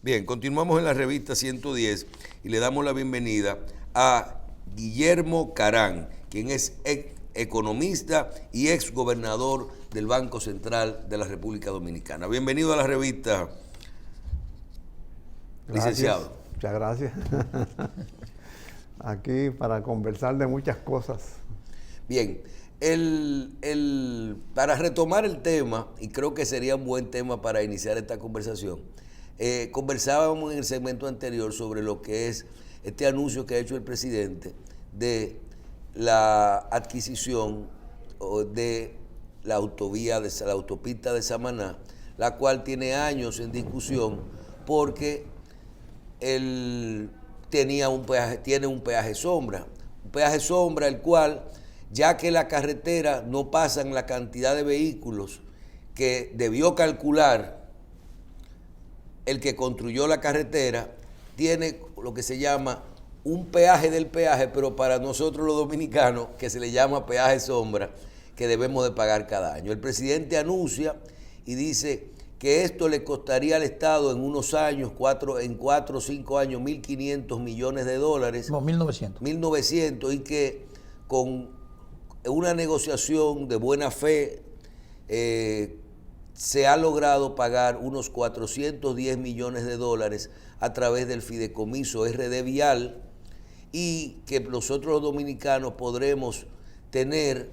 Bien, continuamos en la revista 110 y le damos la bienvenida a Guillermo Carán, quien es economista y ex gobernador del Banco Central de la República Dominicana. Bienvenido a la revista, licenciado. Muchas gracias. Aquí para conversar de muchas cosas. Bien, para retomar el tema, y creo que sería un buen tema para iniciar esta conversación, conversábamos en el segmento anterior sobre lo que es este anuncio que ha hecho el presidente de la adquisición de la autovía, de la autopista de Samaná, la cual tiene años en discusión porque él tiene un peaje sombra, el cual, ya que la carretera no pasan la cantidad de vehículos que debió calcular el que construyó la carretera, tiene lo que se llama un peaje del peaje, pero para nosotros los dominicanos, que se le llama peaje sombra, que debemos de pagar cada año. El presidente anuncia y dice que esto le costaría al Estado en unos años, en 4 o 5 años, 1.500 millones de dólares. No, 1.900. 1.900, y que con una negociación de buena fe se ha logrado pagar unos 410 millones de dólares a través del fideicomiso RD Vial, y que nosotros los dominicanos podremos tener,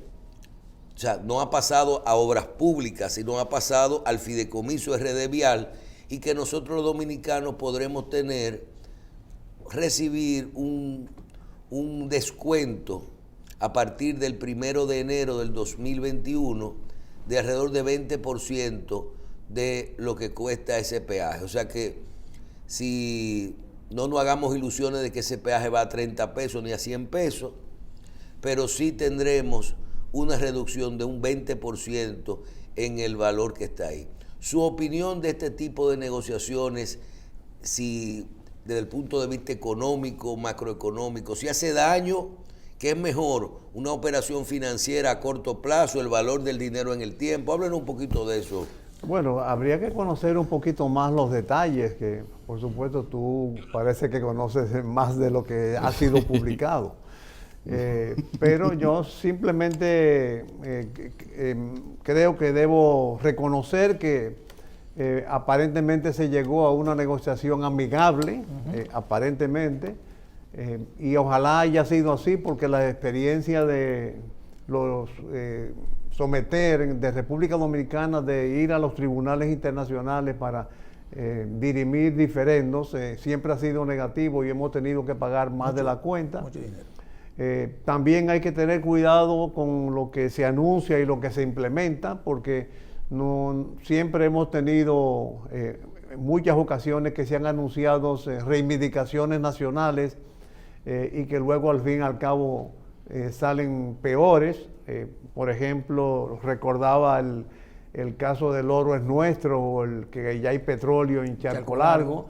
o sea, no ha pasado a obras públicas, sino ha pasado al fideicomiso RD Vial, y que nosotros los dominicanos podremos recibir un descuento a partir del 1 de enero del 2021 de alrededor de 20% de lo que cuesta ese peaje. O sea que si no nos hagamos ilusiones de que ese peaje va a 30 pesos ni a 100 pesos, pero sí tendremos una reducción de un 20% en el valor que está ahí. Su opinión de este tipo de negociaciones, si desde el punto de vista económico, macroeconómico, si hace daño, ¿qué es mejor? ¿Una operación financiera a corto plazo, el valor del dinero en el tiempo? Háblenos un poquito de eso. Bueno, habría que conocer un poquito más los detalles, que por supuesto tú parece que conoces más de lo que ha sido publicado. Pero yo simplemente creo que debo reconocer que aparentemente se llegó a una negociación amigable, aparentemente, y ojalá haya sido así, porque la experiencia de los someter de República Dominicana, de ir a los tribunales internacionales para dirimir diferendos, siempre ha sido negativo y hemos tenido que pagar más de la cuenta. Mucho dinero. También hay que tener cuidado con lo que se anuncia y lo que se implementa, porque no siempre hemos tenido muchas ocasiones que se han anunciado reivindicaciones nacionales y que luego al fin y al cabo salen peores. Por ejemplo, recordaba el caso del oro es nuestro, o el que ya hay petróleo en Charco Largo,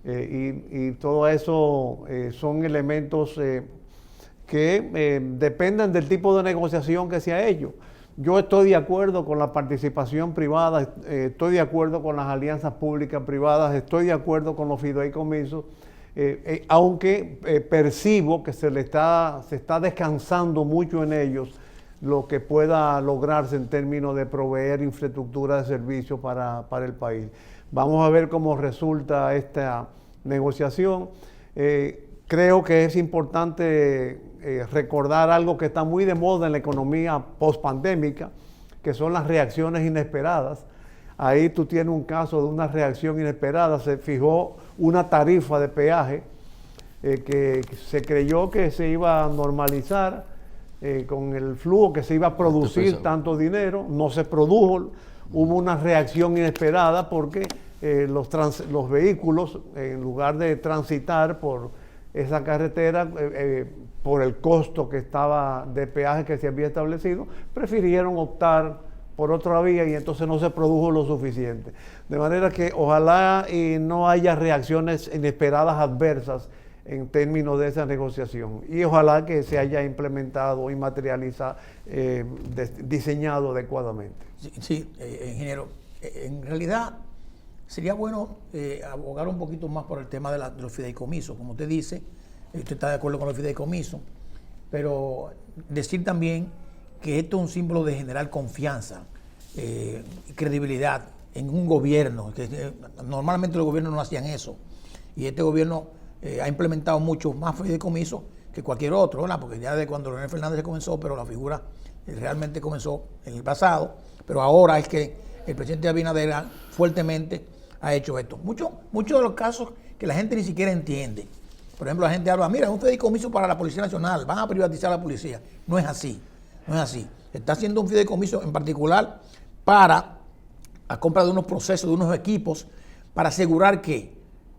y todo eso son elementos que dependen del tipo de negociación que se ha hecho. Yo estoy de acuerdo con la participación privada, estoy de acuerdo con las alianzas públicas privadas, estoy de acuerdo con los fideicomisos, aunque percibo que se está descansando mucho en ellos lo que pueda lograrse en términos de proveer infraestructura de servicio para el país. Vamos a ver cómo resulta esta negociación. Creo que es importante recordar algo que está muy de moda en la economía post-pandémica, que son las reacciones inesperadas. Ahí tú tienes un caso de una reacción inesperada. Se fijó una tarifa de peaje que se creyó que se iba a normalizar con el flujo, que se iba a producir tanto dinero. No se produjo, hubo una reacción inesperada porque los vehículos, en lugar de transitar por esa carretera, por el costo que estaba de peaje que se había establecido, prefirieron optar por otra vía y entonces no se produjo lo suficiente. De manera que ojalá y no haya reacciones inesperadas adversas en términos de esa negociación, y ojalá que se haya implementado y materializado, diseñado adecuadamente. Sí, ingeniero, en realidad sería bueno abogar un poquito más por el tema de los fideicomisos. Como usted dice, usted está de acuerdo con los fideicomisos, pero decir también que esto es un símbolo de generar confianza, credibilidad en un gobierno, que normalmente los gobiernos no hacían eso, y este gobierno ha implementado muchos más fideicomisos que cualquier otro, ¿verdad? Porque ya de cuando Leonel Fernández comenzó, pero la figura realmente comenzó en el pasado, pero ahora es que el presidente Abinader fuertemente ha hecho esto. Muchos de los casos que la gente ni siquiera entiende. Por ejemplo, la gente habla, mira, es un fideicomiso para la Policía Nacional, van a privatizar la policía. No es así, no es así. Se está haciendo un fideicomiso en particular para la compra de unos procesos, de unos equipos, para asegurar que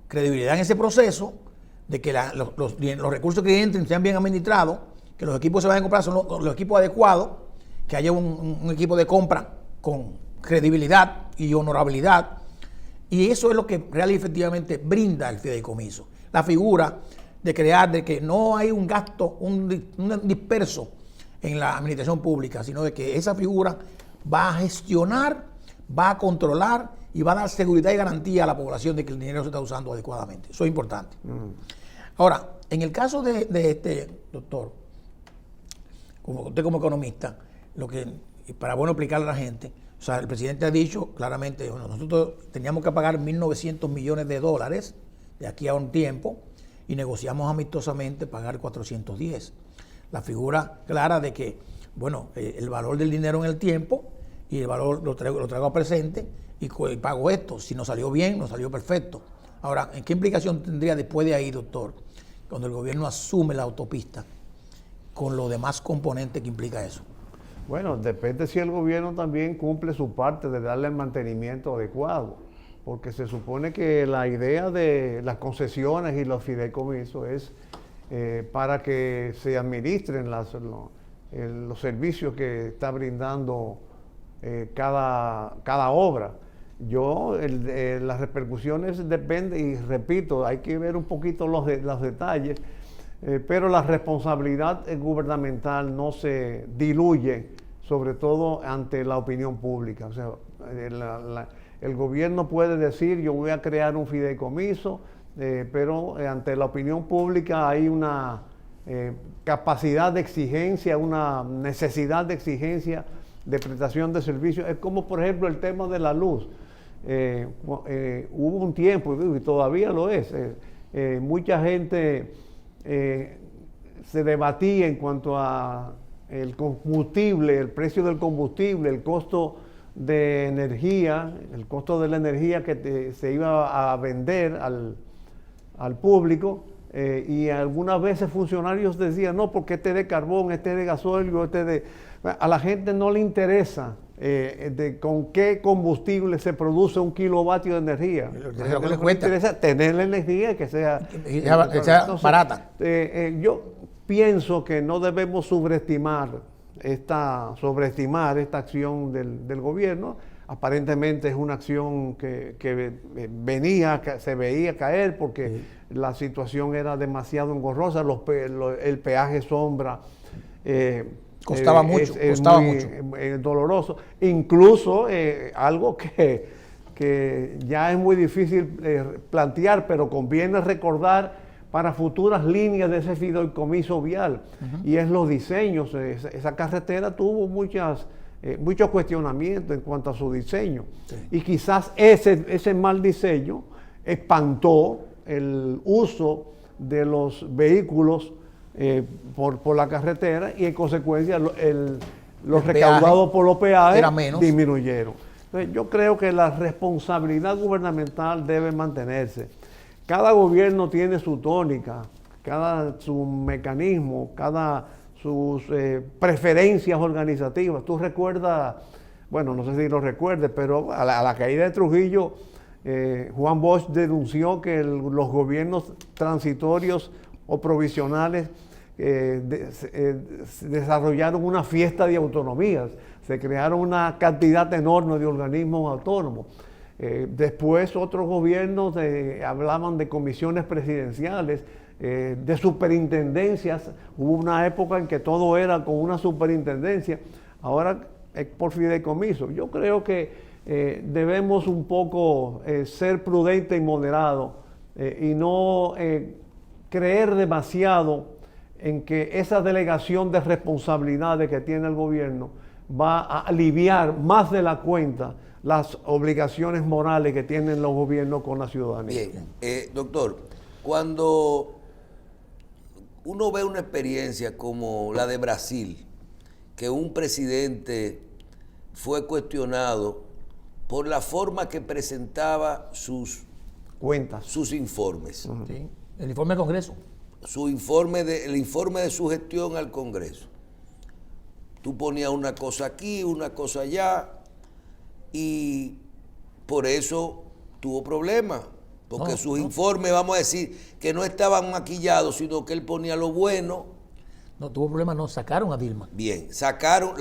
credibilidad en ese proceso, de que los recursos que entren sean bien administrados, que los equipos que se vayan a comprar son los equipos adecuados, que haya un equipo de compra con credibilidad y honorabilidad. Y eso es lo que real y efectivamente brinda el fideicomiso. La figura de crear, de que no hay un gasto, un disperso en la administración pública, sino de que esa figura va a gestionar, va a controlar y va a dar seguridad y garantía a la población de que el dinero se está usando adecuadamente. Eso es importante. Ahora, en el caso de este doctor, usted como economista, para bueno explicarle a la gente, o sea, el presidente ha dicho claramente, bueno, nosotros teníamos que pagar 1.900 millones de dólares de aquí a un tiempo y negociamos amistosamente pagar 410. La figura clara de que, bueno, el valor del dinero en el tiempo y el valor lo traigo a presente y pago esto. Si nos salió bien, nos salió perfecto. Ahora, ¿en qué implicación tendría después de ahí, doctor, cuando el gobierno asume la autopista con los demás componentes que implica eso? Bueno, depende si el gobierno también cumple su parte de darle el mantenimiento adecuado, porque se supone que la idea de las concesiones y los fideicomisos es para que se administren los servicios que está brindando cada obra. Las repercusiones dependen, y repito, hay que ver un poquito los detalles, pero la responsabilidad gubernamental no se diluye, sobre todo ante la opinión pública. O sea, el gobierno puede decir, yo voy a crear un fideicomiso, pero ante la opinión pública hay una capacidad de exigencia, una necesidad de exigencia de prestación de servicios. Es como, por ejemplo, el tema de la luz. Hubo un tiempo, y todavía lo es, mucha gente se debatía en cuanto a el combustible, el precio del combustible, el costo de energía, el costo de la energía que se iba a vender al público, y algunas veces funcionarios decían, no, porque este es de carbón, este es de gasóleo, a la gente no le interesa con qué combustible se produce un kilovatio de energía. Lo que le cuesta. Interesa tener la energía que sea barata. Yo pienso que no debemos sobreestimar esta acción del gobierno. Aparentemente es una acción que se veía caer porque la situación era demasiado engorrosa, el peaje sombra costaba mucho. Es muy doloroso. Incluso algo que ya es muy difícil plantear, pero conviene recordar para futuras líneas de ese fideicomiso vial, y es los diseños. Esa carretera tuvo muchos cuestionamientos en cuanto a su diseño, y quizás ese mal diseño espantó el uso de los vehículos por la carretera, y en consecuencia los recaudados por los peajes disminuyeron. Entonces, yo creo que la responsabilidad gubernamental debe mantenerse. Cada gobierno tiene su tónica, su mecanismo, sus preferencias organizativas. Tú recuerdas, bueno, no sé si lo recuerdes, pero a la caída de Trujillo, Juan Bosch denunció que los gobiernos transitorios o provisionales desarrollaron una fiesta de autonomías, se crearon una cantidad enorme de organismos autónomos. Después otros gobiernos hablaban de comisiones presidenciales, de superintendencias. Hubo una época en que todo era con una superintendencia, ahora es por fideicomiso. Yo creo que debemos un poco ser prudentes y moderados y no creer demasiado en que esa delegación de responsabilidades que tiene el gobierno va a aliviar más de la cuenta las obligaciones morales que tienen los gobiernos con la ciudadanía. Bien, doctor, cuando uno ve una experiencia como la de Brasil, que un presidente fue cuestionado por la forma que presentaba sus Cuentas. sus informes, Sí. El informe del Congreso. el informe de su gestión al Congreso. Tú ponías una cosa aquí, una cosa allá, y por eso tuvo problemas, porque sus informes, vamos a decir, que no estaban maquillados, sino que él ponía lo bueno. No tuvo problemas, no sacaron a Dilma. Bien, claro,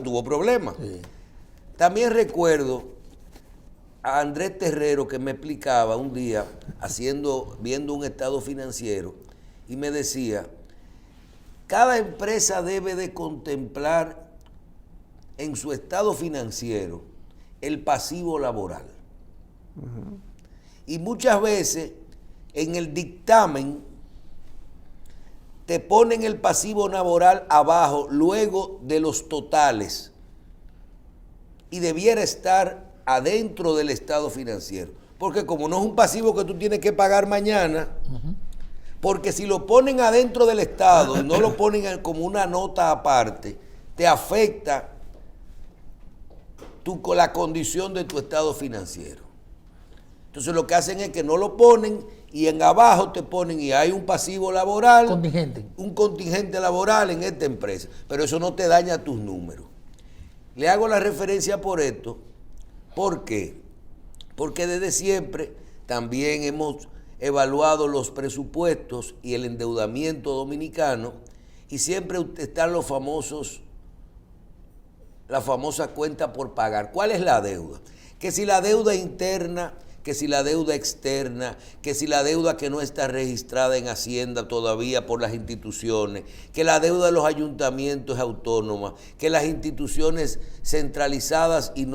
tuvo problemas. Sí. También recuerdo a Andrés Terrero que me explicaba un día, viendo un estado financiero, y me decía, cada empresa debe de contemplar en su estado financiero el pasivo laboral. Y muchas veces en el dictamen te ponen el pasivo laboral abajo, luego de los totales, y debiera estar adentro del estado financiero, porque como no es un pasivo que tú tienes que pagar mañana, porque si lo ponen adentro del estado y no lo ponen como una nota aparte, te afecta la condición de tu estado financiero. Entonces lo que hacen es que no lo ponen y en abajo te ponen y hay un pasivo laboral, un contingente laboral en esta empresa, pero eso no te daña tus números. Le hago la referencia por esto. ¿Por qué? Porque desde siempre también hemos evaluado los presupuestos y el endeudamiento dominicano y siempre están la famosa cuenta por pagar. ¿Cuál es la deuda? Que si la deuda interna, que si la deuda externa, que si la deuda que no está registrada en Hacienda todavía por las instituciones, que la deuda de los ayuntamientos es autónoma, que las instituciones centralizadas y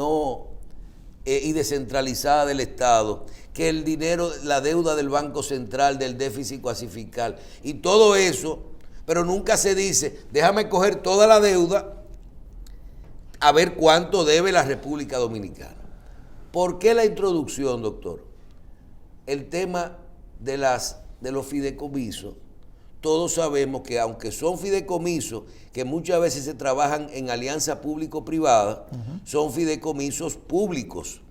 descentralizada del Estado, que el dinero, la deuda del Banco Central, del déficit cuasi fiscal, y todo eso, pero nunca se dice, déjame coger toda la deuda a ver cuánto debe la República Dominicana. ¿Por qué la introducción, doctor? El tema de los fideicomisos. Todos sabemos que aunque son fideicomisos que muchas veces se trabajan en alianza público-privada, son fideicomisos públicos.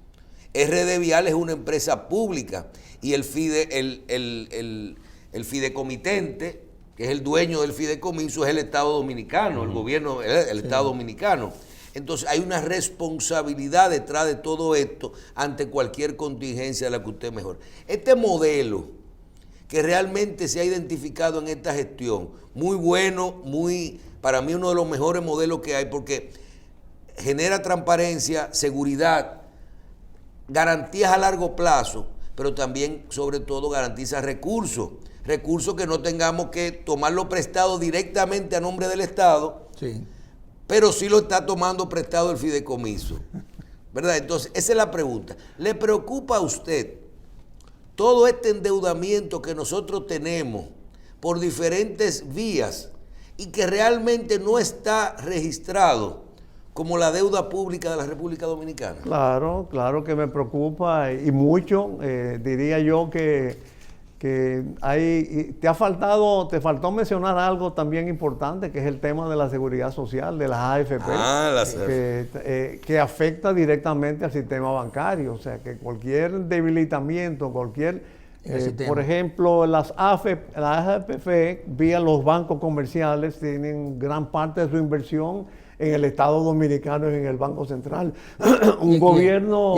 RD Vial es una empresa pública y el fideicomitente, que es el dueño del fideicomiso, es el Estado Dominicano, el gobierno, el Estado Dominicano. Entonces hay una responsabilidad detrás de todo esto ante cualquier contingencia de la que usted mejore. Este modelo que realmente se ha identificado en esta gestión, muy bueno, para mí uno de los mejores modelos que hay, porque genera transparencia, seguridad, garantías a largo plazo, pero también, sobre todo, garantiza recursos que no tengamos que tomarlo prestado directamente a nombre del Estado, Sí. pero sí lo está tomando prestado el fideicomiso, ¿verdad? Entonces, esa es la pregunta. ¿Le preocupa a usted todo este endeudamiento que nosotros tenemos por diferentes vías y que realmente no está registrado como la deuda pública de la República Dominicana? Claro que me preocupa y mucho. Diría yo que te faltó mencionar algo también importante, que es el tema de la seguridad social, de las AFP, que afecta directamente al sistema bancario. O sea, que cualquier debilitamiento, por ejemplo, las AFP vía los bancos comerciales tienen gran parte de su inversión en el Estado Dominicano y en el Banco Central. Un gobierno,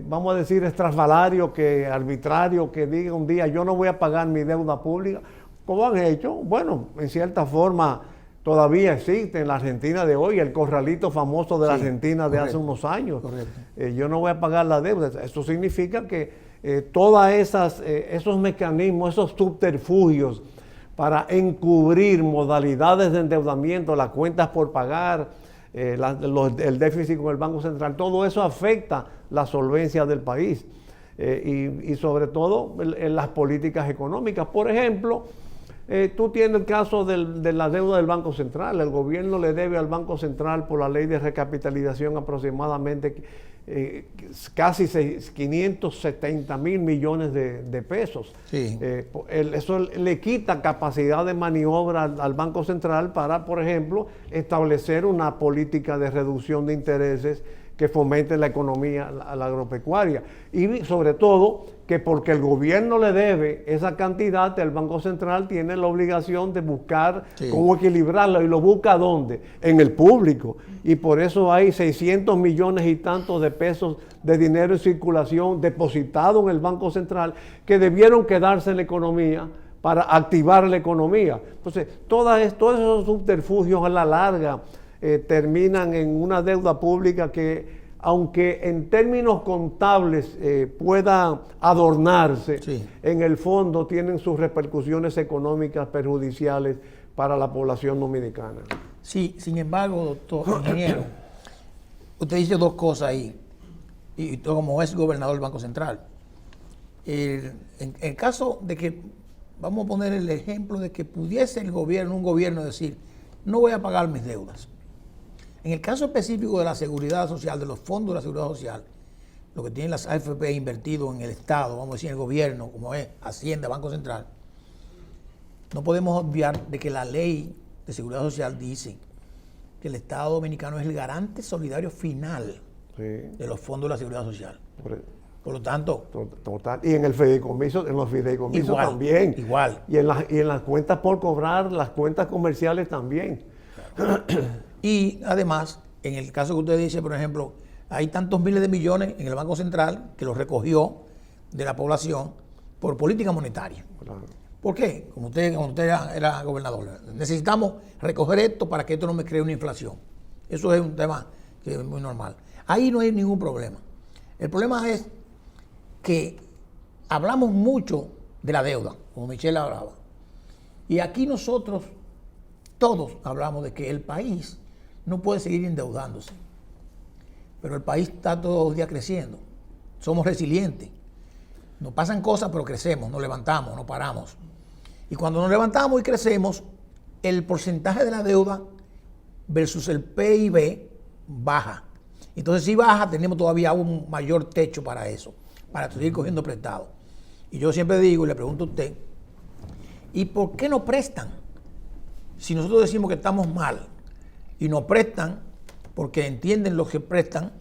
vamos a decir, estrafalario, arbitrario, que diga un día, yo no voy a pagar mi deuda pública. ¿Cómo han hecho? Bueno, en cierta forma todavía existe en la Argentina de hoy, el corralito famoso de la Argentina de hace unos años. Yo no voy a pagar la deuda. Eso significa que todos esos mecanismos, esos subterfugios para encubrir modalidades de endeudamiento, las cuentas por pagar, el déficit con el Banco Central, todo eso afecta la solvencia del país y sobre todo en las políticas económicas. Por ejemplo, tú tienes el caso de la deuda del Banco Central. El gobierno le debe al Banco Central por la ley de recapitalización aproximadamente casi 570 mil millones de pesos. Sí. Eso le quita capacidad de maniobra al Banco Central para, por ejemplo, establecer una política de reducción de intereses que fomente la economía, la agropecuaria. Y sobre todo, que porque el gobierno le debe esa cantidad, el Banco Central tiene la obligación de buscar cómo equilibrarla. ¿Y lo busca dónde? En el público. Y por eso hay 600 millones y tantos de pesos de dinero en circulación depositado en el Banco Central que debieron quedarse en la economía para activar la economía. Entonces, todos esos subterfugios a la larga terminan en una deuda pública que, aunque en términos contables pueda adornarse, en el fondo tienen sus repercusiones económicas perjudiciales para la población dominicana. Sí, sin embargo, doctor ingeniero, usted dice dos cosas ahí, y como es gobernador del Banco Central. En el caso de que, vamos a poner el ejemplo de que pudiese un gobierno decir, no voy a pagar mis deudas. En el caso específico de la seguridad social, de los fondos de la seguridad social, lo que tienen las AFP invertido en el Estado, vamos a decir en el gobierno, como es Hacienda, Banco Central, no podemos obviar de que la ley de seguridad social dice que el Estado dominicano es el garante solidario final de los fondos de la seguridad social. Por lo tanto... Total. Y en el fideicomiso, en los fideicomisos igual, también. Igual. Y en las cuentas por cobrar, las cuentas comerciales también. Claro. Y además, en el caso que usted dice, por ejemplo, hay tantos miles de millones en el Banco Central que los recogió de la población por política monetaria. Claro. ¿Por qué? Como usted era gobernador, necesitamos recoger esto para que esto no me cree una inflación. Eso es un tema que es muy normal. Ahí no hay ningún problema. El problema es que hablamos mucho de la deuda, como Michelle hablaba. Y aquí nosotros todos hablamos de que el país no puede seguir endeudándose. Pero el país está todos los días creciendo. Somos resilientes. Nos pasan cosas, pero crecemos, nos levantamos, no paramos. Y cuando nos levantamos y crecemos, el porcentaje de la deuda versus el PIB baja. Entonces, si baja, tenemos todavía un mayor techo para eso, para seguir cogiendo prestado. Y yo siempre digo y le pregunto a usted, ¿y por qué no prestan? Si nosotros decimos que estamos mal y nos prestan porque entienden los que prestan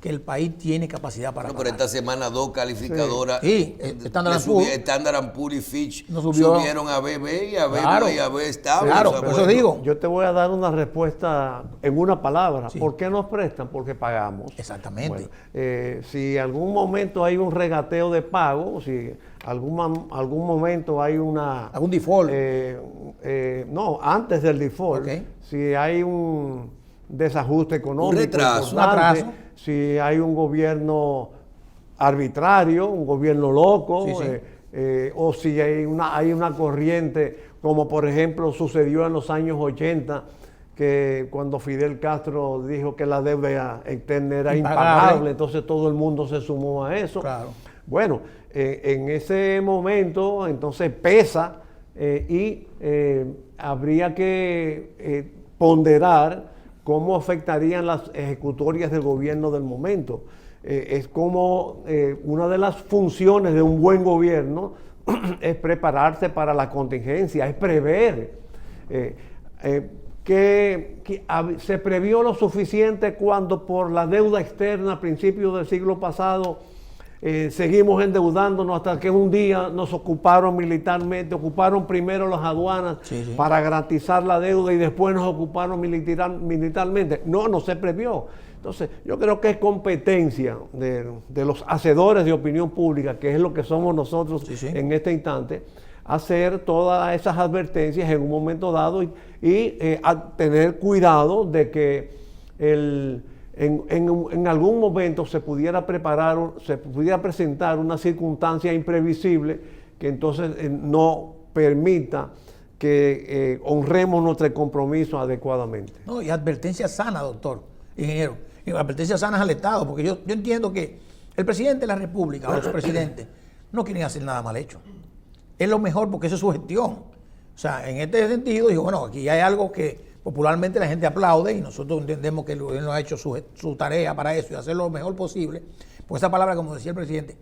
que el país tiene capacidad para pagar. Pero esta semana dos calificadoras, Standard & Poor's y Fitch, subieron a BB y a BB claro, y a B estable. Claro, por eso digo. Yo te voy a dar una respuesta en una palabra. Sí. ¿Por qué nos prestan? Porque pagamos. Exactamente. Bueno, si algún momento hay un regateo de pago, si algún momento hay algún default. No, antes del default. Okay. Si hay un desajuste económico. Un retraso. Si hay un gobierno arbitrario, un gobierno loco, o si hay una corriente, como por ejemplo sucedió en los años 80, que cuando Fidel Castro dijo que la deuda externa era impagable, entonces todo el mundo se sumó a eso. Claro. Bueno, en ese momento entonces pesa y habría que ponderar cómo afectarían las ejecutorias del gobierno del momento. Es como una de las funciones de un buen gobierno es prepararse para la contingencia, es prever. Que se previó lo suficiente cuando por la deuda externa a principios del siglo pasado seguimos endeudándonos hasta que un día nos ocuparon militarmente, ocuparon primero las aduanas para garantizar la deuda y después nos ocuparon militarmente. No se previó. Entonces, yo creo que es competencia de los hacedores de opinión pública, que es lo que somos nosotros en este instante, hacer todas esas advertencias en un momento dado y tener cuidado de que en algún momento se pudiera presentar una circunstancia imprevisible que entonces no permita que honremos nuestro compromiso adecuadamente. No, y advertencia sana, doctor, ingeniero. Y advertencia sana al Estado, porque yo entiendo que el presidente de la República o los presidentes no quieren hacer nada mal hecho. Es lo mejor porque eso es su gestión. O sea, en este sentido, digo, bueno, aquí hay algo que popularmente la gente aplaude y nosotros entendemos que el gobierno ha hecho su tarea para eso y hacerlo lo mejor posible. Pues esa palabra, como decía el presidente,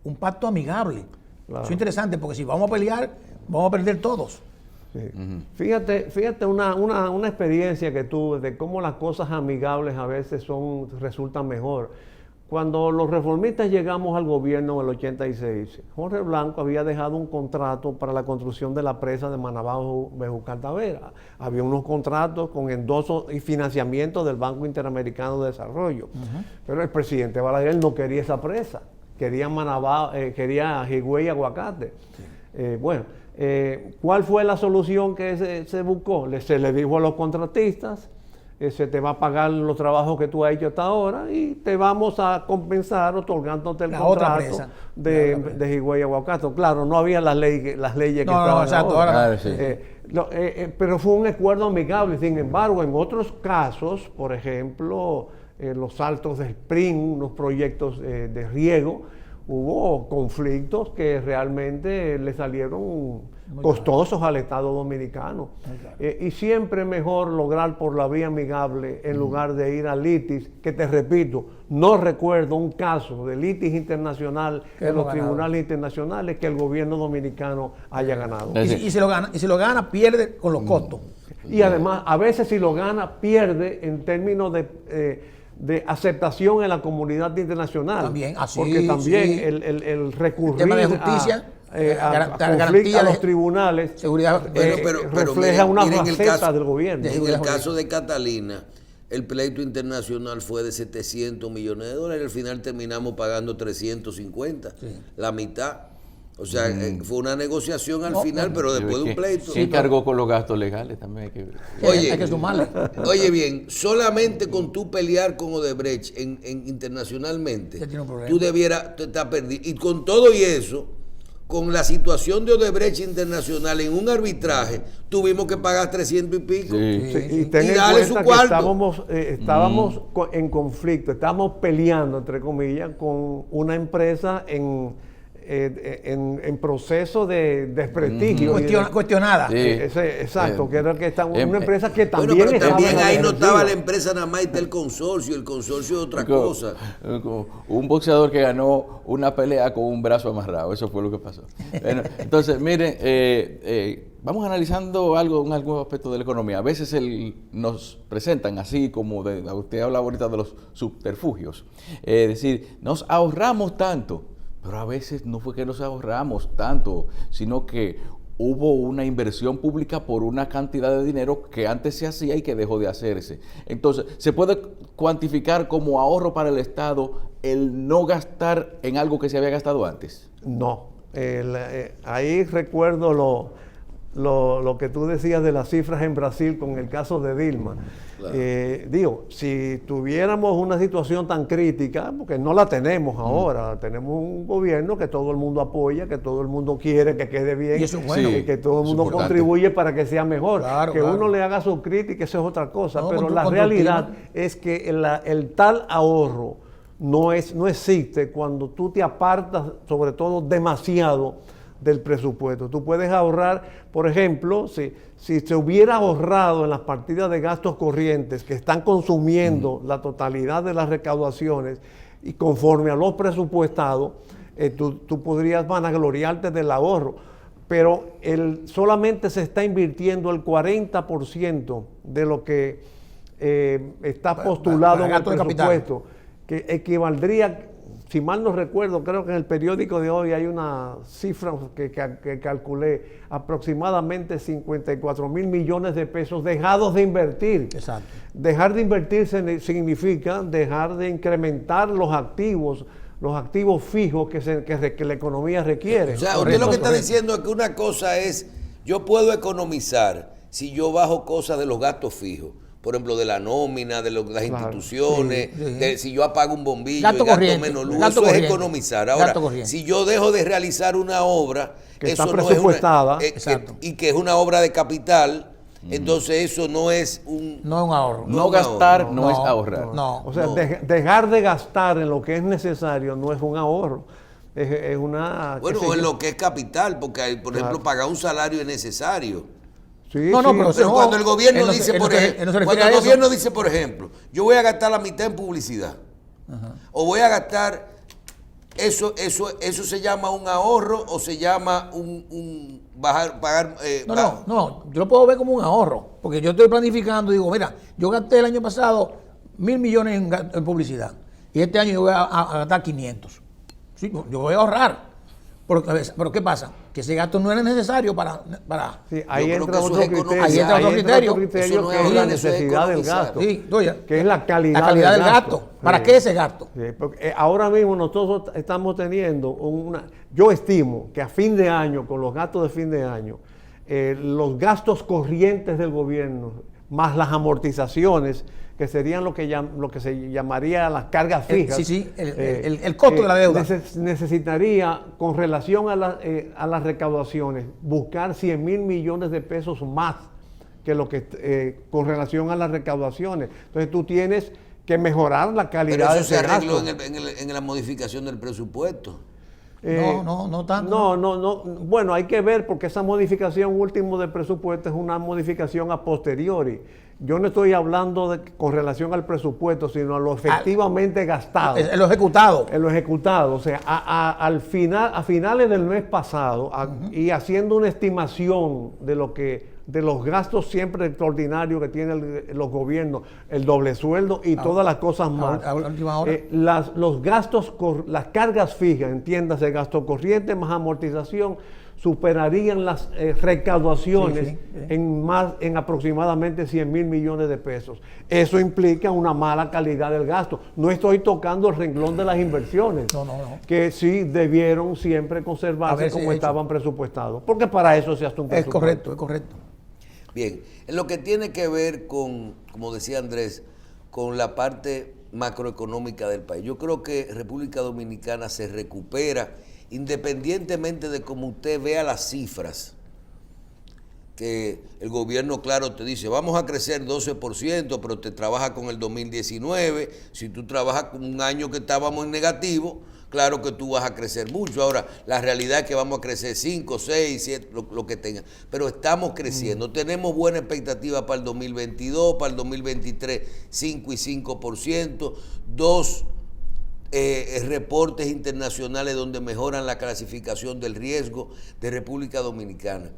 un pacto amigable. Claro. Eso es interesante porque si vamos a pelear, vamos a perder todos. Sí. Fíjate una experiencia que tuve de cómo las cosas amigables a veces resultan mejor. Cuando los reformistas llegamos al gobierno en el 86, Jorge Blanco había dejado un contrato para la construcción de la presa de Manabao Bejucal Tavera. Había unos contratos con endosos y financiamiento del Banco Interamericano de Desarrollo. Pero el presidente Balaguer no quería esa presa, quería Manabao, quería Higüey y Aguacate. ¿Cuál fue la solución que se buscó? Se le dijo a los contratistas: se te va a pagar los trabajos que tú has hecho hasta ahora y te vamos a compensar otorgándote el contrato de Higüey y Aguacate. Claro, no había las leyes que estaban ahora. Claro, sí. Pero fue un acuerdo amigable. Sin embargo, en otros casos, por ejemplo, los Saltos del Spring, unos proyectos de riego, hubo conflictos que realmente le salieron costosos al Estado Dominicano. Y siempre es mejor lograr por la vía amigable en lugar de ir a litis, que te repito, no recuerdo un caso de litis internacional en los tribunales internacionales que el gobierno dominicano haya ganado. Y si lo gana, pierde con los costos. Y además, a veces si lo gana, pierde en términos de aceptación en la comunidad internacional. También, así, porque también sí. el recurrir el tema de justicia, a los tribunales seguridad, refleja una faceta del gobierno. En el caso de Catalina, el pleito internacional fue de 700 millones de dólares. Al final terminamos pagando 350, la mitad. O sea, fue una negociación al final, pero después de un pleito. Sí, cargó con los gastos legales también. Hay que sumarle. Oye bien, solamente con tú pelear con Odebrecht internacionalmente, tú debieras estar perdido. Y con todo y eso, con la situación de Odebrecht internacional en un arbitraje, tuvimos que pagar 300 y pico. Y ten en darle su cuenta cuarto. que estábamos en conflicto, estábamos peleando, entre comillas, con una empresa en proceso de desprestigio. Cuestionada. Exacto, que era que está una empresa que también pero también ahí no estaba la empresa empresa nada más, está el consorcio es otra cosa. Un boxeador que ganó una pelea con un brazo amarrado, eso fue lo que pasó. Bueno, entonces, miren, vamos analizando algún aspecto de la economía. A veces nos presentan así como, usted habla ahorita de los subterfugios, es decir, nos ahorramos tanto. Pero a veces no fue que nos ahorramos tanto, sino que hubo una inversión pública por una cantidad de dinero que antes se hacía y que dejó de hacerse. Entonces, ¿se puede cuantificar como ahorro para el Estado el no gastar en algo que se había gastado antes? No. Ahí recuerdo lo que tú decías de las cifras en Brasil con el caso de Dilma. Claro. Si tuviéramos una situación tan crítica, porque no la tenemos ahora, tenemos un gobierno que todo el mundo apoya, que todo el mundo quiere que quede bien, y eso es bueno, que todo el mundo contribuye para que sea mejor. Claro, uno le haga su crítica, eso es otra cosa, pero la realidad es que el tal ahorro no existe cuando tú te apartas, sobre todo demasiado, del presupuesto. Tú puedes ahorrar, por ejemplo, si se hubiera ahorrado en las partidas de gastos corrientes que están consumiendo la totalidad de las recaudaciones y conforme a los presupuestados, tú podrías vanagloriarte del ahorro, pero solamente se está invirtiendo el 40% de lo que está postulado en el presupuesto, que equivaldría, si mal no recuerdo, creo que en el periódico de hoy hay una cifra que calculé, aproximadamente 54 mil millones de pesos dejados de invertir. Exacto. Dejar de invertir significa dejar de incrementar los activos fijos que la economía requiere. O sea, usted lo que está diciendo es que una cosa es, yo puedo economizar si yo bajo cosas de los gastos fijos, por ejemplo, de la nómina, de las Claro, instituciones, sí, sí. de si yo apago un bombillo Gasto y gasto corriente, menos luz, gasto eso es corriente, economizar. Ahora, gasto corriente. si yo dejo de realizar una obra, Que eso está no presupuestada. es una, Exacto. y que es una obra de capital, entonces eso no es un... No es un ahorro. No gastar no es ahorrar. No. O sea, No. dejar de gastar en lo que es necesario no es un ahorro, es una... Bueno, qué sé en yo. lo que es capital, porque, por Claro. ejemplo, pagar un salario es necesario. Sí, No, no, sí, pero Pero no, cuando el gobierno él no se- dice, él no por se- ejemplo, él no se refiere cuando a el eso. gobierno dice, por ejemplo, yo voy a gastar la mitad en publicidad, o voy a gastar, eso se llama un ahorro o se llama un pagar. No, yo lo puedo ver como un ahorro, porque yo estoy planificando, digo, mira, yo gasté el año pasado 1.000 millones en publicidad, y este año yo voy a gastar 500. Sí, yo voy a ahorrar. Pero ¿qué pasa? Que ese gasto no era necesario para Sí, ahí creo entra que eso otro es criterio. economizar. Ahí entra otro criterio. Eso no es que es la ahorrar, eso es necesidad del economizar. gasto. Sí, oye, Que es la calidad, del gasto. ¿Para Sí. qué ese gasto? Sí, porque ahora mismo nosotros estamos teniendo yo estimo que a fin de año, con los gastos de fin de año, los gastos corrientes del gobierno, más las amortizaciones, que serían lo que se llamaría las cargas fijas. Sí, el costo de la deuda. Necesitaría, con relación a las recaudaciones, buscar 100.000 millones de pesos más que lo que con relación a las recaudaciones. Entonces tú tienes que mejorar la Pero calidad de eso se ese arregló gasto. en la modificación del presupuesto. No tanto. No. Bueno, hay que ver porque esa modificación última del presupuesto es una modificación a posteriori. Yo no estoy hablando con relación al presupuesto, sino a lo efectivamente gastado. En lo ejecutado. En lo ejecutado. O sea, a finales del mes pasado, y haciendo una estimación de los gastos siempre extraordinarios que tienen los gobiernos, el doble sueldo y todas las cosas más. A última hora. Los gastos, las cargas fijas, entiéndase, gasto corriente más amortización, superarían las recaudaciones Sí. en aproximadamente 100.000 millones de pesos. Eso implica una mala calidad del gasto. No estoy tocando el renglón de las inversiones, No. que sí debieron siempre conservarse Haberse como hecho. estaban presupuestados, porque para eso se hace un Es presupuesto. correcto, es correcto. Bien, en lo que tiene que ver con, como decía Andrés, con la parte macroeconómica del país, yo creo que República Dominicana se recupera independientemente de cómo usted vea las cifras, que el gobierno, claro, te dice, vamos a crecer 12%, pero te trabaja con el 2019, si tú trabajas con un año que estábamos en negativo, claro que tú vas a crecer mucho. Ahora, la realidad es que vamos a crecer 5, 6, 7, lo que tenga, pero estamos creciendo, tenemos buena expectativa para el 2022, para el 2023, 5 y 5%, dos reportes internacionales donde mejoran la clasificación del riesgo de República Dominicana.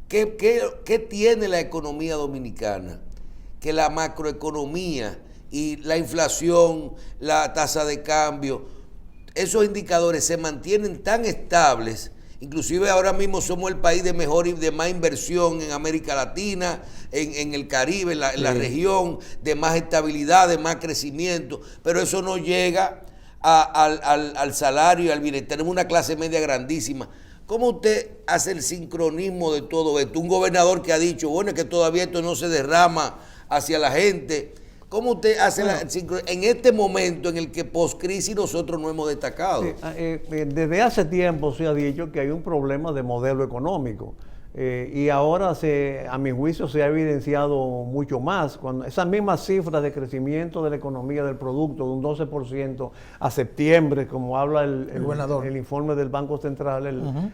¿Qué tiene la economía dominicana? Que la macroeconomía y la inflación, la tasa de cambio, esos indicadores se mantienen tan estables. Inclusive ahora mismo somos el país de mejor y de más inversión en América Latina, en el Caribe, en la región, de más estabilidad, de más crecimiento, pero eso no llega al salario y al bienestar. Tenemos una clase media grandísima. ¿Cómo usted hace el sincronismo de todo esto? Un gobernador que ha dicho, bueno, es que todavía esto no se derrama hacia la gente. ¿Cómo usted hace en este momento en el que post-crisis nosotros no hemos destacado? Sí, desde hace tiempo se ha dicho que hay un problema de modelo económico y ahora a mi juicio se ha evidenciado mucho más. Cuando esas mismas cifras de crecimiento de la economía del producto de un 12% a septiembre, como habla el informe del Banco Central,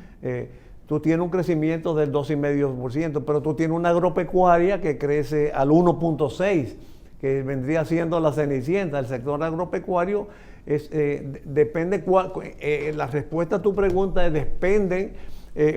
tú tienes un crecimiento del 2,5%, pero tú tienes una agropecuaria que crece al 1,6%. que vendría siendo la cenicienta. El sector agropecuario depende, la respuesta a tu pregunta es dependen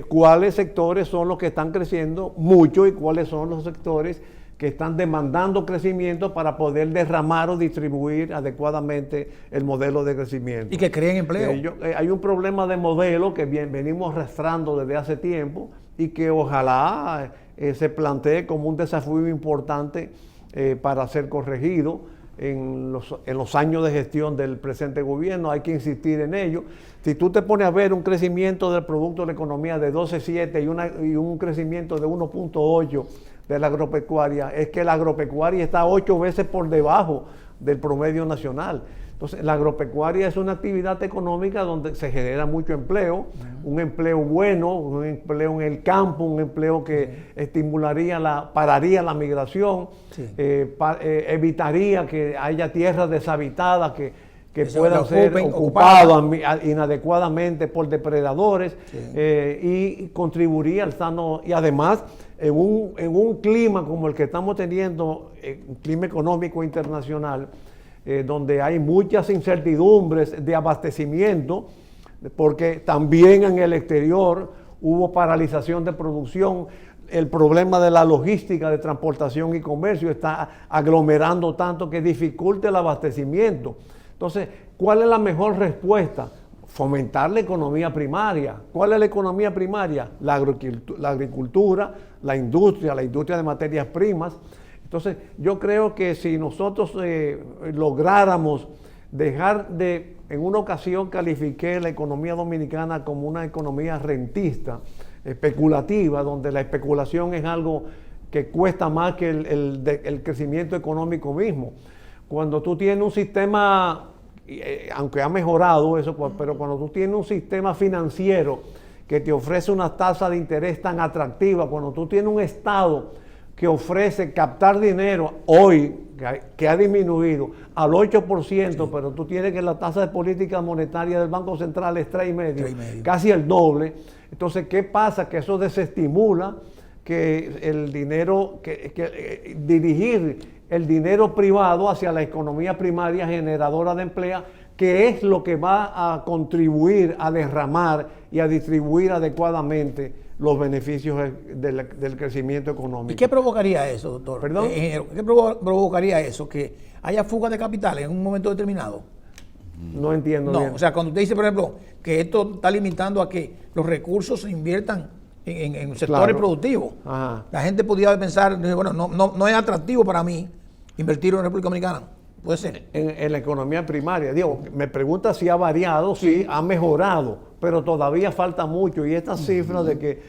cuáles sectores son los que están creciendo mucho y cuáles son los sectores que están demandando crecimiento para poder derramar o distribuir adecuadamente el modelo de crecimiento. Y que creen empleo. Hay un problema de modelo que venimos arrastrando desde hace tiempo y que ojalá se plantee como un desafío importante para ser corregido en los años de gestión del presente gobierno. Hay que insistir en ello. Si tú te pones a ver un crecimiento del Producto de la Economía de 12,7 y un crecimiento de 1,8 de la agropecuaria es que la agropecuaria está 8 veces por debajo del promedio nacional. Entonces, la agropecuaria es una actividad económica donde se genera mucho empleo, un empleo bueno, un empleo en el campo, un empleo que pararía la migración, evitaría que haya tierras deshabitadas que puedan ser ocupadas inadecuadamente por depredadores, y contribuiría al sano, y además en un clima como el que estamos teniendo, un clima económico internacional, donde hay muchas incertidumbres de abastecimiento, porque también en el exterior hubo paralización de producción. El problema de la logística de transportación y comercio está aglomerando tanto que dificulta el abastecimiento. Entonces, ¿cuál es la mejor respuesta? Fomentar la economía primaria. ¿Cuál es la economía primaria? La agricultura, la industria de materias primas. Entonces, yo creo que si nosotros lográramos dejar de, en una ocasión califiqué la economía dominicana como una economía rentista, especulativa, donde la especulación es algo que cuesta más que el crecimiento económico mismo. Cuando tú tienes un sistema, aunque ha mejorado eso, pero cuando tú tienes un sistema financiero que te ofrece una tasa de interés tan atractiva, cuando tú tienes un Estado que ofrece captar dinero hoy, que ha disminuido al 8%, pero tú tienes que la tasa de política monetaria del Banco Central es 3,5, casi el doble. Entonces, ¿qué pasa? Que eso desestimula que el dinero, dirigir el dinero privado hacia la economía primaria generadora de empleo, que es lo que va a contribuir a derramar y a distribuir adecuadamente los beneficios del crecimiento económico. ¿Y qué provocaría eso, doctor? ¿Perdón? ¿Qué provocaría eso? ¿Que haya fuga de capitales en un momento determinado? No entiendo bien. O sea, cuando usted dice, por ejemplo, que esto está limitando a que los recursos se inviertan en sectores productivos. Ajá. La gente podría pensar, bueno, no es atractivo para mí invertir en la República Dominicana. Puede ser. En la economía primaria. Digo, me pregunta si ha variado, sí, ha mejorado, pero todavía falta mucho. Y estas cifras de que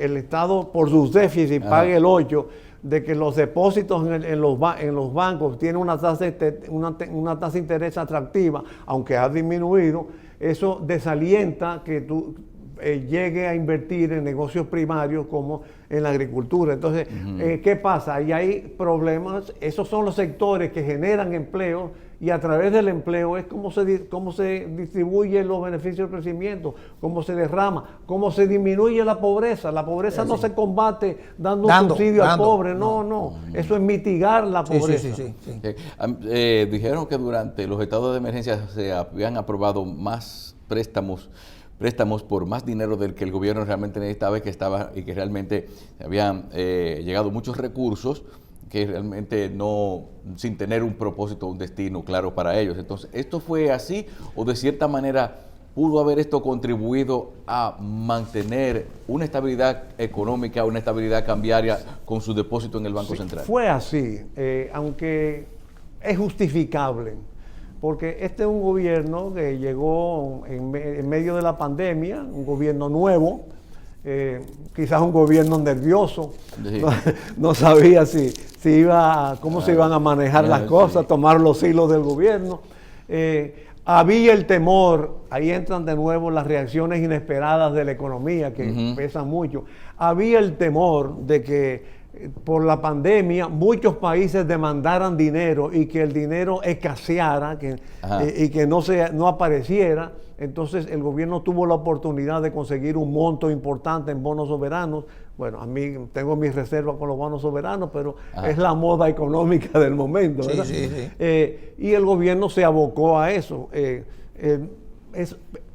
el Estado, por sus déficits, pague el 8%, de que los depósitos en los bancos tienen una tasa de interés atractiva, aunque ha disminuido, eso desalienta que tú llegue a invertir en negocios primarios como en la agricultura. Entonces, ¿qué pasa? Ahí hay problemas. Esos son los sectores que generan empleo, y a través del empleo es cómo se distribuyen los beneficios del crecimiento, cómo se derrama, cómo se disminuye la pobreza. La pobreza no se combate dando un subsidio al pobre, no. Eso es mitigar la pobreza. Dijeron que durante los estados de emergencia se habían aprobado más préstamos por más dinero del que el gobierno realmente necesitaba y que realmente habían llegado muchos recursos que realmente no, sin tener un propósito, un destino claro para ellos. Entonces, ¿esto fue así o de cierta manera pudo haber esto contribuido a mantener una estabilidad económica, una estabilidad cambiaria con su depósito en el Banco Central? Fue así, aunque es justificable. Porque este es un gobierno que llegó en medio de la pandemia, un gobierno nuevo, quizás un gobierno nervioso, sí. no sabía cómo se iban a manejar las cosas, tomar los hilos del gobierno. Había el temor, ahí entran de nuevo las reacciones inesperadas de la economía que pesan mucho. Había el temor de que por la pandemia muchos países demandaran dinero y que el dinero escaseara y que no apareciera. Entonces el gobierno tuvo la oportunidad de conseguir un monto importante en bonos soberanos. Bueno, a mí tengo mis reservas con los bonos soberanos, pero es la moda económica del momento, ¿verdad? Sí. Y el gobierno se abocó a eso.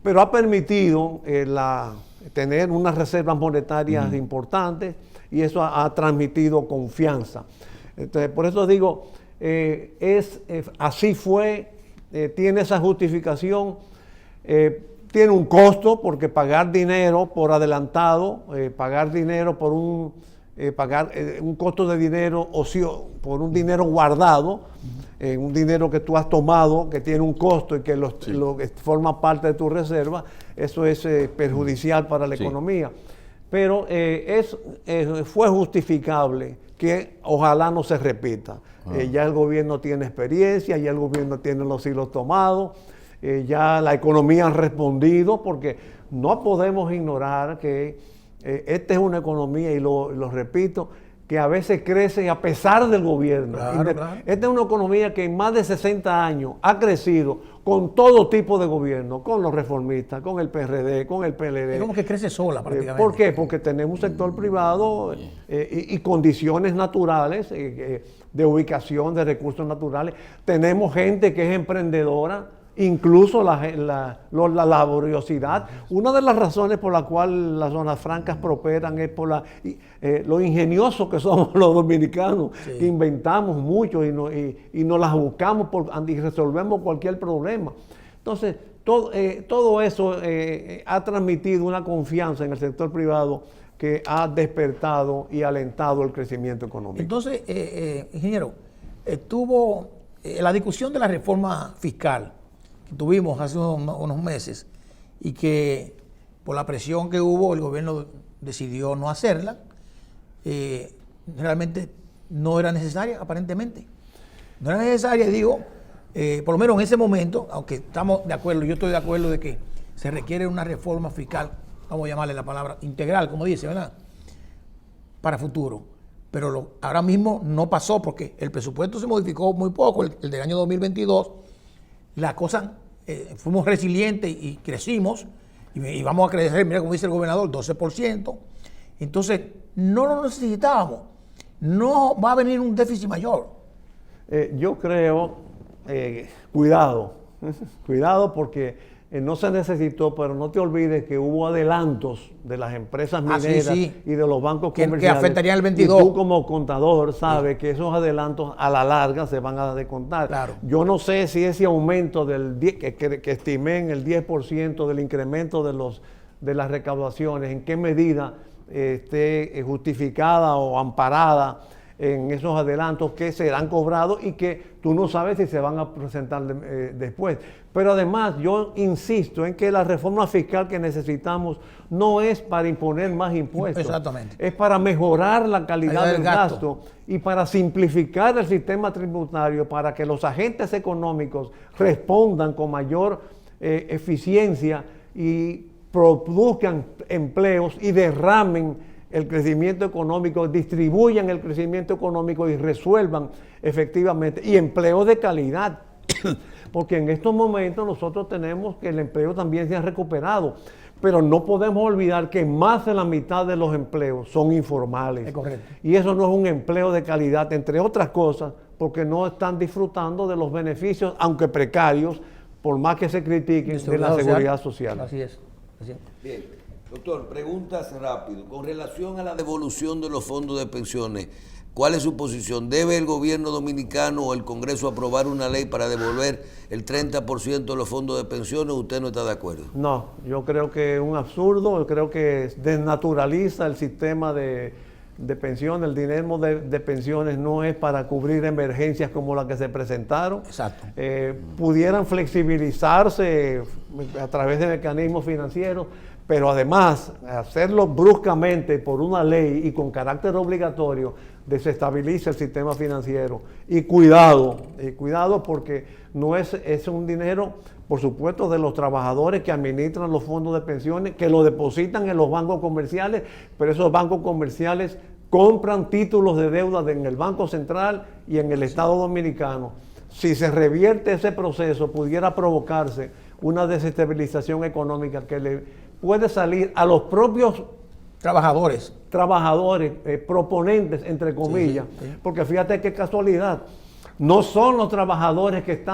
Pero ha permitido tener unas reservas monetarias importantes, y eso ha transmitido confianza. Entonces, por eso digo, así fue, tiene esa justificación, tiene un costo, porque pagar dinero por adelantado, pagar dinero por un costo de dinero por un dinero guardado, un dinero que tú has tomado, que tiene un costo y que forma parte de tu reserva, eso es perjudicial para la economía. pero fue justificable que ojalá no se repita. Ya el gobierno tiene experiencia, ya el gobierno tiene los hilos tomados, ya la economía ha respondido, porque no podemos ignorar que esta es una economía, y lo repito, que a veces crece a pesar del gobierno. Claro, claro. Esta es una economía que en más de 60 años ha crecido con todo tipo de gobierno, con los reformistas, con el PRD, con el PLD. Es como que crece sola prácticamente. ¿Por qué? Porque tenemos un sector privado y condiciones naturales de ubicación de recursos naturales. Tenemos gente que es emprendedora, incluso la laboriosidad. Una de las razones por la cual las zonas francas prosperan es por lo ingeniosos que somos los dominicanos, que inventamos mucho y nos las buscamos y resolvemos cualquier problema. Entonces, todo eso ha transmitido una confianza en el sector privado que ha despertado y alentado el crecimiento económico. Entonces, ingeniero, tuvo la discusión de la reforma fiscal que tuvimos hace unos meses, y que por la presión que hubo el gobierno decidió no hacerla. Realmente no era necesaria, aparentemente. No era necesaria, digo, por lo menos en ese momento, aunque estamos de acuerdo, yo estoy de acuerdo de que se requiere una reforma fiscal, vamos a llamarle la palabra integral, como dice, ¿verdad? Para futuro. Pero ahora mismo no pasó, porque el presupuesto se modificó muy poco, el del año 2022. La cosa, fuimos resilientes y crecimos, y vamos a crecer, mira como dice el gobernador, 12%. Entonces, no lo necesitábamos. No va a venir un déficit mayor. Yo creo, cuidado porque no se necesitó, pero no te olvides que hubo adelantos de las empresas mineras y de los bancos comerciales. Que afectarían el 22. Y tú como contador sabes que esos adelantos a la larga se van a descontar. Claro. Yo no sé si ese aumento que estimé en el 10% del incremento de las recaudaciones, en qué medida esté justificada o amparada en esos adelantos que serán cobrados y que tú no sabes si se van a presentar después. Pero además yo insisto en que la reforma fiscal que necesitamos no es para imponer más impuestos. Exactamente. Es para mejorar la calidad del gasto y para simplificar el sistema tributario, para que los agentes económicos respondan con mayor eficiencia y produzcan empleos y derramen el crecimiento económico, distribuyan el crecimiento económico y resuelvan efectivamente, y empleo de calidad, porque en estos momentos nosotros tenemos que el empleo también se ha recuperado, pero no podemos olvidar que más de la mitad de los empleos son informales. Es correcto. Y eso no es un empleo de calidad, entre otras cosas, porque no están disfrutando de los beneficios, aunque precarios, por más que se critiquen, de la seguridad social. Así es. Así es. Bien. Doctor, preguntas rápido. Con relación a la devolución de los fondos de pensiones, ¿cuál es su posición? ¿Debe el gobierno dominicano o el Congreso aprobar una ley para devolver el 30% de los fondos de pensiones? ¿Usted no está de acuerdo? No, yo creo que es un absurdo, yo creo que desnaturaliza el sistema de pensiones. El dinero de pensiones no es para cubrir emergencias como las que se presentaron. Exacto. Pudieran flexibilizarse a través de mecanismos financieros, pero además hacerlo bruscamente por una ley y con carácter obligatorio desestabiliza el sistema financiero. Y cuidado porque no es un dinero, por supuesto, de los trabajadores que administran los fondos de pensiones, que lo depositan en los bancos comerciales, pero esos bancos comerciales compran títulos de deuda en el Banco Central y en el Estado Dominicano. Si se revierte ese proceso, pudiera provocarse una desestabilización económica que le puede salir a los propios trabajadores, proponentes, entre comillas, sí. Porque fíjate qué casualidad, no son los trabajadores que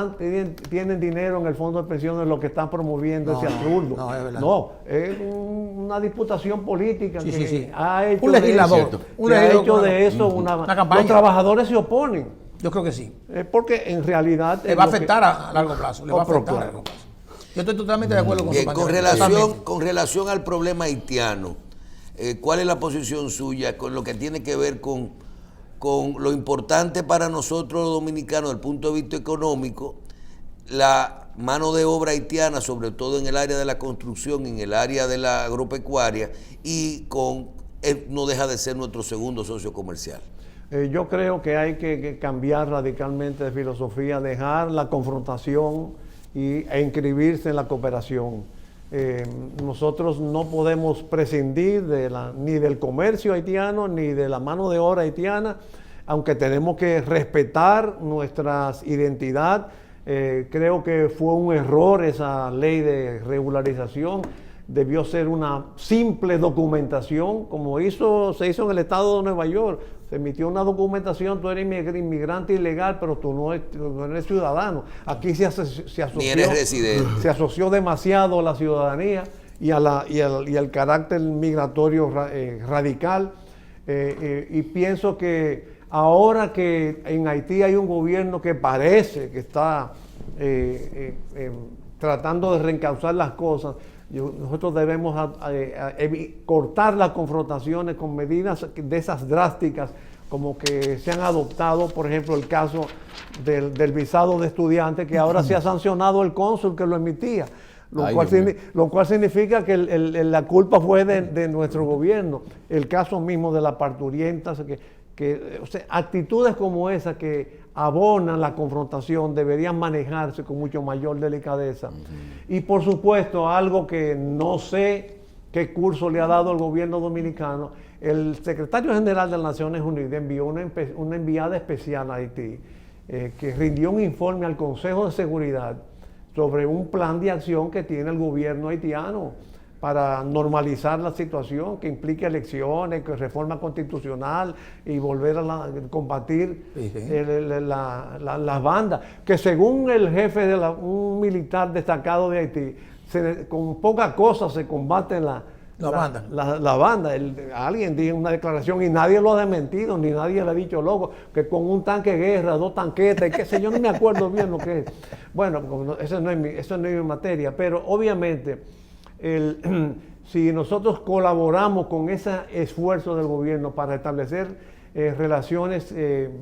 tienen dinero en el fondo de pensiones los que están promoviendo ese absurdo. No, es verdad. No, es una disputación política que ha hecho un legislador, de eso una campaña. Los trabajadores se oponen. Yo creo que sí. Porque en realidad le va a afectar a largo plazo. Le va a afectar a largo plazo. Yo estoy totalmente de acuerdo con su con relación al problema haitiano, ¿cuál es la posición suya con lo que tiene que ver con lo importante para nosotros los dominicanos desde el punto de vista económico, la mano de obra haitiana, sobre todo en el área de la construcción, en el área de la agropecuaria, y no deja de ser nuestro segundo socio comercial. Yo creo que hay que cambiar radicalmente de filosofía, dejar la confrontación e inscribirse en la cooperación. Nosotros no podemos prescindir ni del comercio haitiano ni de la mano de obra haitiana, aunque tenemos que respetar nuestra identidad. Creo que fue un error esa ley de regularización. Debió ser una simple documentación, como se hizo en el estado de Nueva York. Se emitió una documentación, tú eres inmigrante ilegal, pero tú no eres ciudadano. Aquí se asoció, ni eres residente. Se asoció demasiado a la ciudadanía y al carácter migratorio radical. Y pienso que ahora que en Haití hay un gobierno que parece que está tratando de reencauzar las cosas, nosotros debemos cortar las confrontaciones con medidas de esas drásticas, como que se han adoptado, por ejemplo, el caso del visado de estudiante, que ahora se ha sancionado el cónsul que lo emitía, lo cual significa que la culpa fue de nuestro gobierno. El caso mismo de la parturienta, o sea, actitudes como esa que abonan la confrontación deberían manejarse con mucho mayor delicadeza. Y por supuesto, algo que no sé qué curso le ha dado el gobierno dominicano, el secretario general de las Naciones Unidas envió una enviada especial a Haití que rindió un informe al Consejo de Seguridad sobre un plan de acción que tiene el gobierno haitiano para normalizar la situación, que implique elecciones, que reforma constitucional y volver a combatir las bandas, que según el jefe de un militar destacado de Haití, con poca cosa se combate la banda. Alguien dijo una declaración y nadie lo ha desmentido, ni nadie le ha dicho loco, que con un tanque de guerra, 2 tanquetas, qué sé yo, no me acuerdo bien lo que es. Bueno, eso no es mi materia, pero obviamente si nosotros colaboramos con ese esfuerzo del gobierno para establecer relaciones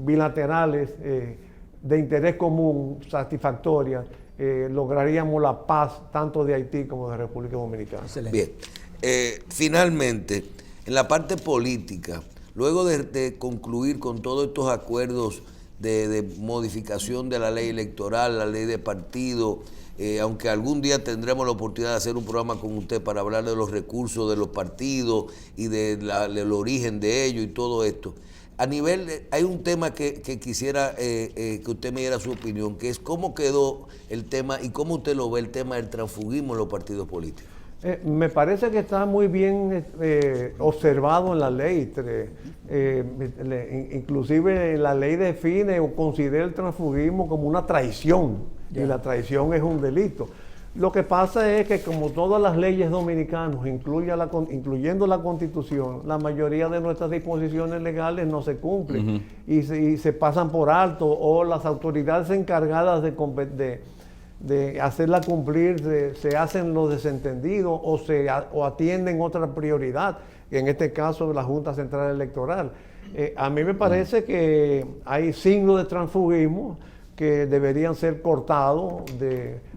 bilaterales de interés común, satisfactorias, lograríamos la paz tanto de Haití como de República Dominicana. Excelente. Bien, finalmente, en la parte política, luego de concluir con todos estos acuerdos de modificación de la ley electoral, la ley de partido, aunque algún día tendremos la oportunidad de hacer un programa con usted para hablar de los recursos de los partidos y del origen de ellos y todo esto. A nivel, hay un tema que quisiera que usted me diera su opinión, que es cómo quedó el tema y cómo usted lo ve, el tema del transfugismo en los partidos políticos. Me parece que está muy bien observado en la ley. Inclusive la ley define o considera el transfugismo como una traición. Y la traición es un delito. Lo que pasa es que como todas las leyes dominicanas, incluyendo la Constitución, la mayoría de nuestras disposiciones legales no se cumplen y se pasan por alto, o las autoridades encargadas de hacerla cumplir se hacen los desentendidos o atienden otra prioridad, en este caso la Junta Central Electoral. A mí me parece que hay signos de transfugismo que deberían ser cortados,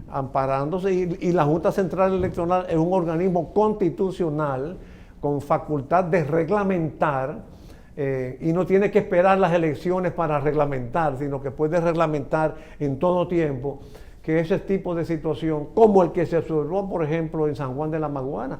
amparándose, y la Junta Central Electoral es un organismo constitucional con facultad de reglamentar, y no tiene que esperar las elecciones para reglamentar, sino que puede reglamentar en todo tiempo, que ese tipo de situación, como el que se observó, por ejemplo, en San Juan de la Maguana,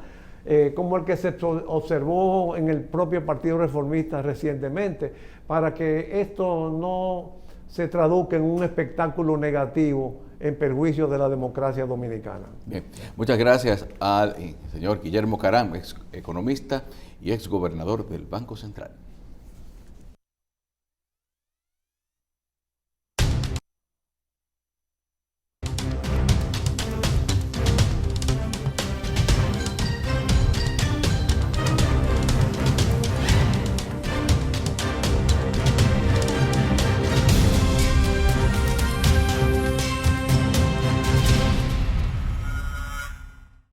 como el que se observó en el propio Partido Reformista recientemente, para que esto no se traduzca en un espectáculo negativo en perjuicio de la democracia dominicana. Bien, muchas gracias al señor Guillermo Caram, ex economista y ex gobernador del Banco Central.